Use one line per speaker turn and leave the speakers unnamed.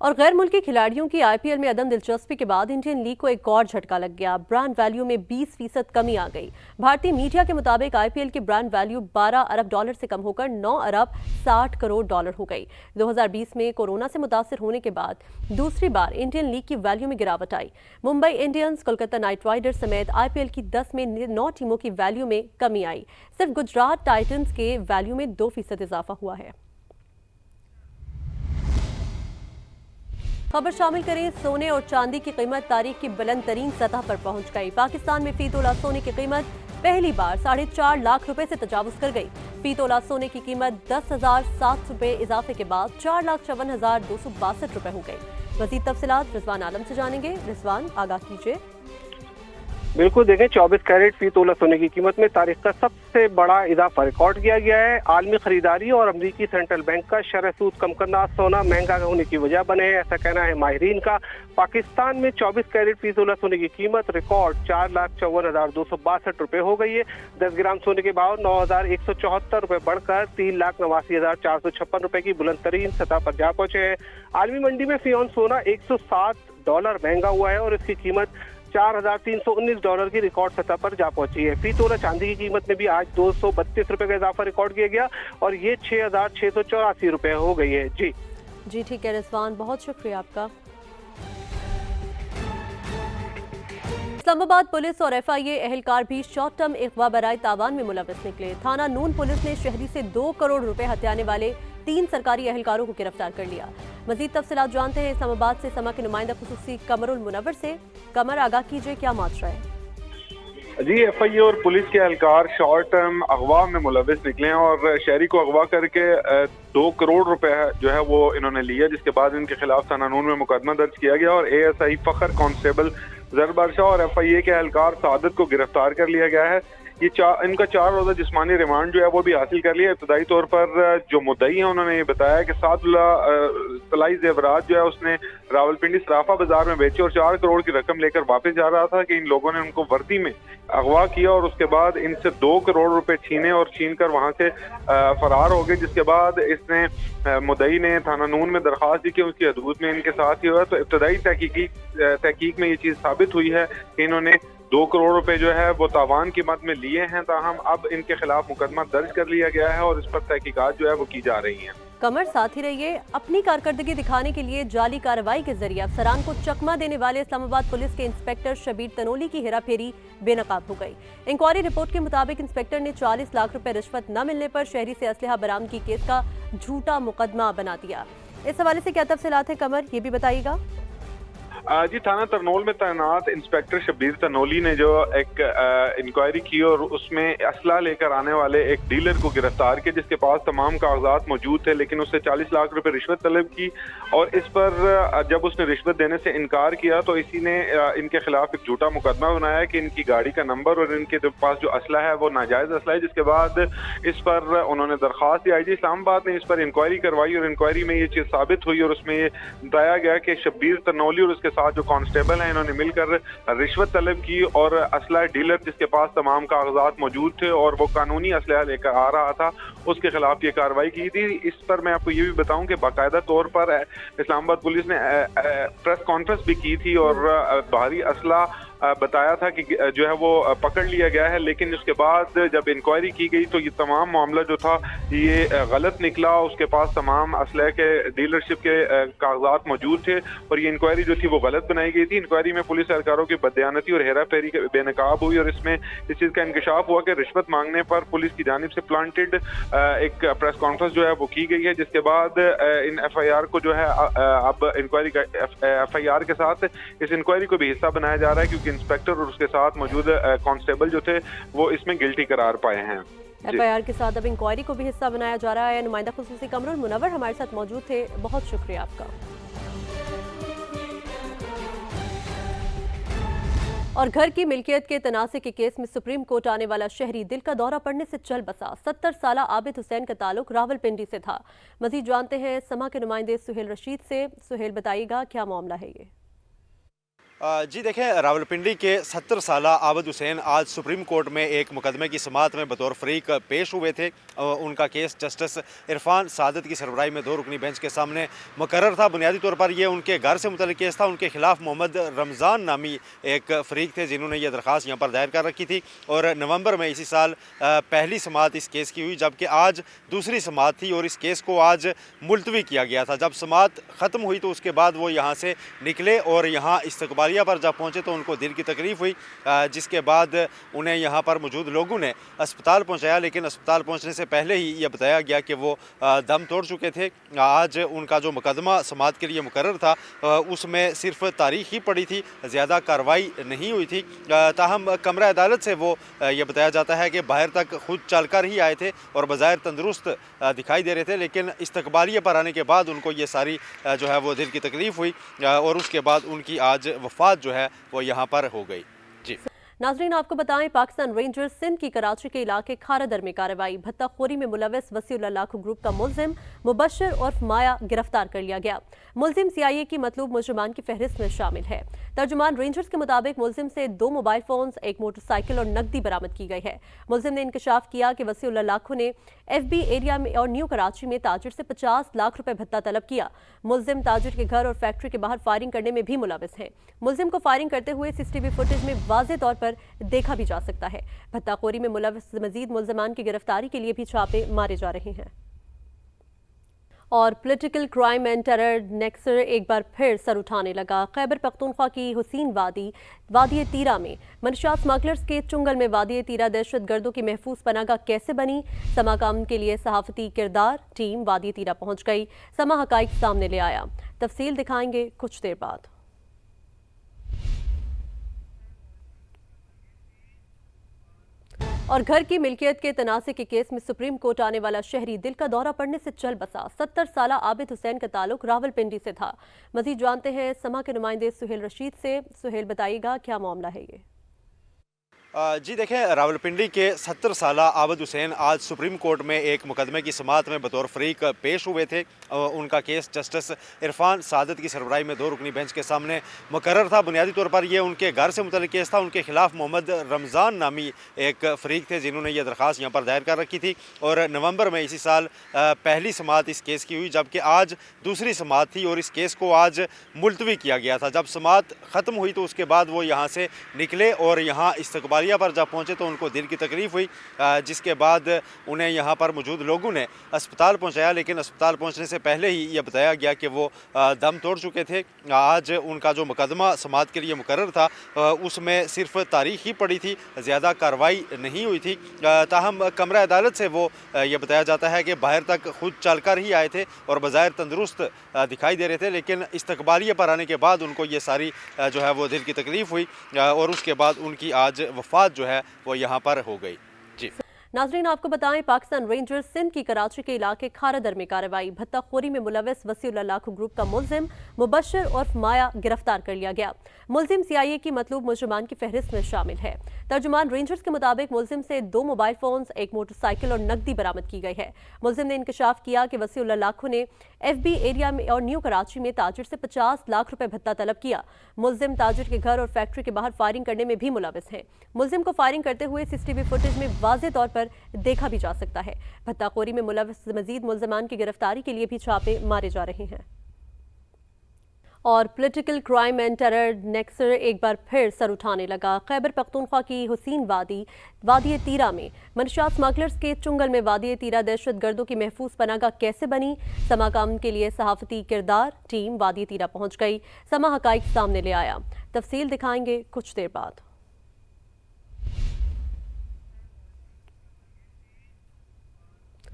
और गैर मुल्की खिलाड़ियों की आईपीएल में अदम दिलचस्पी के बाद इंडियन लीग को एक और झटका लग गया। ब्रांड वैल्यू में 20% कमी आ गई। भारतीय मीडिया के मुताबिक आईपीएल की ब्रांड वैल्यू 12 अरब डॉलर से कम होकर 9 अरब 60 करोड़ डॉलर हो गई। 2020 में कोरोना से मुतासर होने के बाद दूसरी बार इंडियन लीग की वैल्यू में गिरावट आई। Mumbai Indians, Kolkata Knight Riders समेत आईपीएल की 10 में 9 टीमों की वैल्यू में कमी आई। सिर्फ गुजरात टाइटंस के वैल्यू में 2% इजाफा हुआ है। खबर शामिल करें, सोने और चांदी की कीमत तारीख की बुलंद तरीन सतह पर पहुंच गई। पाकिस्तान में फी तोला सोने की कीमत पहली बार 4.5 लाख रुपए से तजावुज कर गई। फी तोला सोने की कीमत 10,700 रुपए इजाफे के बाद 4,54,262 रुपए हो गई। मजीद तफसीलात रिजवान आलम से जानेंगे। रिजवान, आगाह कीजिए।
बिल्कुल, देखें 24 कैरेट फी तोला सोने की कीमत में तारीख का सबसे बड़ा इजाफा रिकॉर्ड किया गया है। आलमी खरीदारी और अमरीकी सेंट्रल बैंक का शरह सूद कम करना सोना महंगा होने की वजह बने हैं, ऐसा कहना है माहिरीन का। पाकिस्तान में 24 कैरेट फी तोला सोने की कीमत रिकॉर्ड 4,54,262 रुपए हो गई है। 10 ग्राम सोने के भाव 9,174 रुपए बढ़कर 3,89,456 रुपए की बुलंद तरीन सतह पर जा पहुंचे हैं। आलमी मंडी में फी ऑन सोना $107 महंगा हुआ है और इसकी कीमत $4,319 की रिकॉर्ड सतह पर जा पहुंची है। फी तोला चांदी की कीमत में भी आज 232 रुपए का इजाफा रिकॉर्ड किया गया और ये 6,684 रुपए हो गई है। जी
ठीक है रिजवान, बहुत शुक्रिया आपका। इस्लामाबाद पुलिस और एफआईए अहलकार भी शॉर्ट टर्म अगवा बराए तावान में मुलविस निकले। थाना नून पुलिस ने शहरी से 2 करोड़ रुपए हथियाने वाले 3 सरकारी एहलकारों को गिरफ्तार कर लिया। मजीद तफसीलात जानते हैं इस्लामाबाद से समा के नुमाइंदा खुसूसी कमरुल मुनव्वर से। कमर, आगाह कीजिए, क्या माजरा है?
जी, एफआईए और पुलिस के एहलकार शॉर्ट टर्म अगवा में मुलविस निकले हैं और शहरी को अगवा करके 2 करोड़ रुपए जो है वो इन्होंने लिया, जिसके बाद इनके खिलाफ थाना नून में मुकदमा दर्ज किया गया और एएसआई फखर कांस्टेबल जरबर शाह और एफआईए के एहलकार सादत को गिरफ्तार कर लिया गया है। ये इनका 4 रोजा जिस्मानी रिमांड जो है वो भी हासिल कर लिया। इब्तदाई तौर पर जो मुद्दई है उन्होंने ये बताया कि सादुल्लाह तलाई जेवरात जो है उसने रावलपिंडी सराफा बाजार में बेचे और 4 करोड़ की रकम लेकर वापस जा रहा था कि इन लोगों ने उनको वर्दी में अगवा किया और उसके बाद इनसे 2 करोड़ रुपए छीने और छीन कर वहां से फरार हो गए। जिसके बाद इसने मुद्दई ने थाना नून में दरखास्त दी कि उसकी हदूद में इनके साथ ही हुआ। तो इब्तदाई तहकीक में ये चीज साबित हुई है कि इन्होंने 2 करोड़ रुपए जो है वो तावान की मद में लिए हैं। ताहम अब इनके खिलाफ मुकदमा दर्ज कर लिया गया है और इस पर तहकीकात जो है वो की जा रही हैं।
कमर, साथ ही रहिए। अपनी कारकर्दगी दिखाने के लिए जाली कार्रवाई के जरिए अफसरान को चकमा देने वाले इस्लामाबाद पुलिस के इंस्पेक्टर शबीर तनोली की हेराफेरी बेनकाब हो गई। इंक्वायरी रिपोर्ट के मुताबिक इंस्पेक्टर ने 40 लाख रुपए रिश्वत न मिलने पर शहरी से असलहा बरामदगी केस का झूठा मुकदमा बना दिया। इस हवाले से क्या तफसीलात है कमर, ये भी बताइएगा।
जी, थाना तरनोल में तैनात इंस्पेक्टर शबीर तनोली ने जो एक इंक्वायरी की और उसमें असला लेकर आने वाले एक डीलर को गिरफ्तार किया, जिसके पास तमाम कागजात मौजूद थे, लेकिन उससे 40 लाख रुपए रिश्वत तलब की और इस पर जब उसने रिश्वत देने से इनकार किया तो इसी ने इनके खिलाफ एक झूठा मुकदमा बनाया कि इनकी गाड़ी का नंबर और इनके पास जो असला है वो नाजायज असला है। जिसके बाद इस पर उन्होंने दरखास्त दी। आईजी इस्लामाबाद ने इस पर इंक्वायरी करवाई और इंक्वायरी में ये चीज साबित हुई और उसमें ये बताया गया कि शबीर तनोली और उसके साथ जो कांस्टेबल हैं इन्होंने मिलकर रिश्वत तलब की और असला डीलर जिसके पास तमाम कागजात मौजूद थे और वो कानूनी असला लेकर आ रहा था, उसके खिलाफ ये कार्रवाई की थी। इस पर मैं आपको ये भी बताऊं कि बाकायदा तौर पर इस्लामाबाद पुलिस ने प्रेस कॉन्फ्रेंस भी की थी और भारी असला बताया था कि जो है वो पकड़ लिया गया है, लेकिन उसके बाद जब इंक्वायरी की गई तो ये तमाम मामला जो था ये गलत निकला। उसके पास तमाम असलह के डीलरशिप के कागजात मौजूद थे और ये इंक्वायरी जो थी वो गलत बनाई गई थी। इंक्वायरी में पुलिस एहलकारों की बदयानती और हेरा फेरी बेनकाब हुई और इसमें इस चीज़ का इंकशाफ हुआ कि रिश्वत मांगने पर पुलिस की जानिब से प्लांटेड एक प्रेस कॉन्फ्रेंस जो है वो की गई है। जिसके बाद इन FIR को जो है अब इंक्वायरी का FIR के साथ इस इंक्वायरी को भी हिस्सा बनाया जा रहा है, क्योंकि इंस्पेक्टर और उसके साथ मौजूद कांस्टेबल जो थे वो इसमें गिल्टी करार पाए हैं।
FIR के साथ अब इंक्वायरी को भी हिस्सा बनाया जा रहा है। नुमाइंदा खुसूसी कमरुल मुनव्वर हमारे साथ मौजूद थे, बहुत शुक्रिया आपका। और घर की मिल्कियत के तनाज़े के केस में सुप्रीम कोर्ट आने वाला शहरी दिल का दौरा पड़ने से चल बसा। 70 साला आबिद हुसैन का ताल्लुक रावलपिंडी से था। मजीद जानते हैं समा के नुमाइंदे सुहेल रशीद से। सुहेल, बताइएगा क्या मामला है ये?
जी देखें, रावलपिंडी के 70 साला आबद हुसैन आज सुप्रीम कोर्ट में एक मुकदमे की समाअत में बतौर फरीक पेश हुए थे। उनका केस जस्टिस इरफान सादत की सरबराही में 2 रुकनी बेंच के सामने मुकर्रर था। बुनियादी तौर पर यह उनके घर से मुतल्लिक केस था। उनके खिलाफ मोहम्मद रमज़ान नामी एक फरीक थे जिन्होंने यह दरख्वास्त यहाँ पर दायर कर रखी थी और नवंबर में इसी साल पहली समाअत इस केस की हुई, जबकि आज दूसरी समाअत थी और इस केस को आज मुलतवी किया गया था। जब समाअत ख़त्म हुई तो उसके बाद वो यहाँ से निकले और यहाँ इस्तकबालिया पर जब पहुंचे तो उनको दिल की तकलीफ हुई, जिसके बाद उन्हें यहाँ पर मौजूद लोगों ने अस्पताल पहुंचाया, लेकिन अस्पताल पहुंचने से पहले ही यह बताया गया कि वो दम तोड़ चुके थे। आज उनका जो मुकदमा समाअत के लिए मुकर्रर था उसमें सिर्फ तारीख ही पड़ी थी, ज़्यादा कार्रवाई नहीं हुई थी। ताहम कमरा अदालत से वो ये बताया जाता है कि बाहर तक खुद चलकर ही आए थे और बज़ाहिर तंदुरुस्त दिखाई दे रहे थे, लेकिन इस्तकबालिया पर आने के बाद उनको ये सारी जो है वो दिल की तकलीफ हुई और उसके बाद उनकी आज वफ़ात जो है वो यहाँ पर हो गई। जी
नाज़रीन, आपको बताएं, पाकिस्तान रेंजर्स सिंध की कराची के इलाके खारादर में कार्रवाई। भत्ताखोरी में मुलविस वसीउल्लाह लाखो ग्रुप का मुलजिम मुबशर उर्फ माया गिरफ्तार कर लिया गया। मुलजिम CIA की मतलूब मुजरिमान की फहरिस्त में शामिल है। तर्जुमान रेंजर्स के मुताबिक मुलजिम से 2 मोबाइल फोन्स, 1 मोटरसाइकिल और नकदी बरामद की गई है। मुलजिम ने इंकशाफ किया कि वसीउल्लाह लाखो ने FB एरिया में और न्यू कराची में ताजिर से 50 लाख रुपए भत्ता तलब किया। मुलजिम ताजिर के घर और फैक्ट्री के बाहर फायरिंग करने में भी मुलविस है। मुलजिम को फायरिंग करते हुए CCTV फुटेज में वाज़ेह तौर पर देखा भी जा सकता है। भत्ताखोरी में मुलविस मजीद मुलजमान की गिरफ्तारी के लिए भी छापे मारे जा रहे हैं। और पॉलिटिकल क्राइम एंड टेरर नेक्सर एक बार फिर सर उठाने लगा। खैबर पख्तूनख्वा की हुसैन वादी तीरा में मनशात स्मगलर्स के चुंगल में वादी तीरा दहशत गर्दों की महफूज पनाहगाह कैसे बनी? समा काम के लिए सहाफती किरदार टीम वादी तीरा पहुंच गई। समा हकाइक सामने ले आया। तफसील दिखाएंगे कुछ देर बाद। और घर की मिल्कियत के तनाज़े के केस में सुप्रीम कोर्ट आने वाला शहरी दिल का दौरा पड़ने से चल बसा। 70 साला आबिद हुसैन का ताल्लुक रावलपिंडी से था। मजीद जानते हैं समा के नुमाइंदे सुहेल रशीद से। सुहेल, बताइएगा क्या मामला है ये?
जी देखें, रावलपिंडी के 70 साला आबद हुसैन आज सुप्रीम कोर्ट में एक मुकदमे की समाअत में बतौर फरीक पेश हुए थे। उनका केस जस्टिस इरफान सादत की सरबराही में 2 रुकनी बेंच के सामने मुकर्रर था। बुनियादी तौर पर यह उनके घर से मुतल्लिक केस था। उनके खिलाफ मोहम्मद रमज़ान नामी एक फरीक थे जिन्होंने यह दरख्वास्त यहाँ पर दायर कर रखी थी और नवंबर में इसी साल पहली समाअत इस केस की हुई, जबकि आज दूसरी समाअत थी और इस केस को आज मुलतवी किया गया था। जब समाअत ख़त्म हुई तो उसके बाद वो यहाँ से निकले और यहाँ इस्तकबालिया पर जब पहुंचे तो उनको दिल की तकलीफ हुई, जिसके बाद उन्हें यहाँ पर मौजूद लोगों ने अस्पताल पहुंचाया, लेकिन अस्पताल पहुंचने से पहले ही यह बताया गया कि वो दम तोड़ चुके थे। आज उनका जो मुकदमा समाअत के लिए मुकर्रर था उसमें सिर्फ तारीख ही पड़ी थी, ज़्यादा कार्रवाई नहीं हुई थी। ताहम कमरा अदालत से वो ये बताया जाता है कि बाहर तक खुद चलकर ही आए थे और बज़ाहिर तंदुरुस्त दिखाई दे रहे थे, लेकिन इस्तकबालिया पर आने के बाद उनको ये सारी जो है वो दिल की तकलीफ हुई और उसके बाद उनकी आज वफ़ात जो है वो यहाँ पर हो गई। जी
नाज़रीन, आपको बताएं, पाकिस्तान रेंजर्स सिंध की कराची के इलाके खारादर में कार्रवाई। भत्ताखोरी में मुलविस वसीउल्लाह लाखो ग्रुप का मुलजिम मुबशर उर्फ माया गिरफ्तार कर लिया गया। मुलजिम CIA की मतलूब मुजरिमान की फहरिस्त में शामिल है। तर्जुमान रेंजर्स के मुताबिक मुलजिम से 2 मोबाइल फोन्स, 1 मोटरसाइकिल और नकदी बरामद की गई है। मुलजिम ने इंकशाफ किया कि वसीउल्लाह लाखो ने FB एरिया में और न्यू कराची में ताजिर से 50 लाख रुपए भत्ता तलब किया। मुलजिम ताजिर के घर और फैक्ट्री के बाहर फायरिंग करने में भी मुलविस है। मुलजिम को फायरिंग करते हुए CCTV फुटेज में वाज़ेह तौर पर देखा भी जा सकता है। भत्ताखोरी में मुलविस मजीद मुलजमान की गिरफ्तारी के लिए भी छापे मारे जा रहे हैं। और पॉलिटिकल क्राइम एंड टेरर नेक्सर एक बार फिर सर उठाने लगा। खैबर पख्तूनख्वा की हुसैन वादी तीरा में मनशात स्मगलर्स के चुंगल में वादी तीरा दहशत गर्दों की महफूज पनाहगाह कैसे बनी? समा काम के लिए सहाफती किरदार टीम वादी तीरा पहुंच गई। समा हकाइक सामने ले आया। तफसील दिखाएंगे कुछ देर बाद।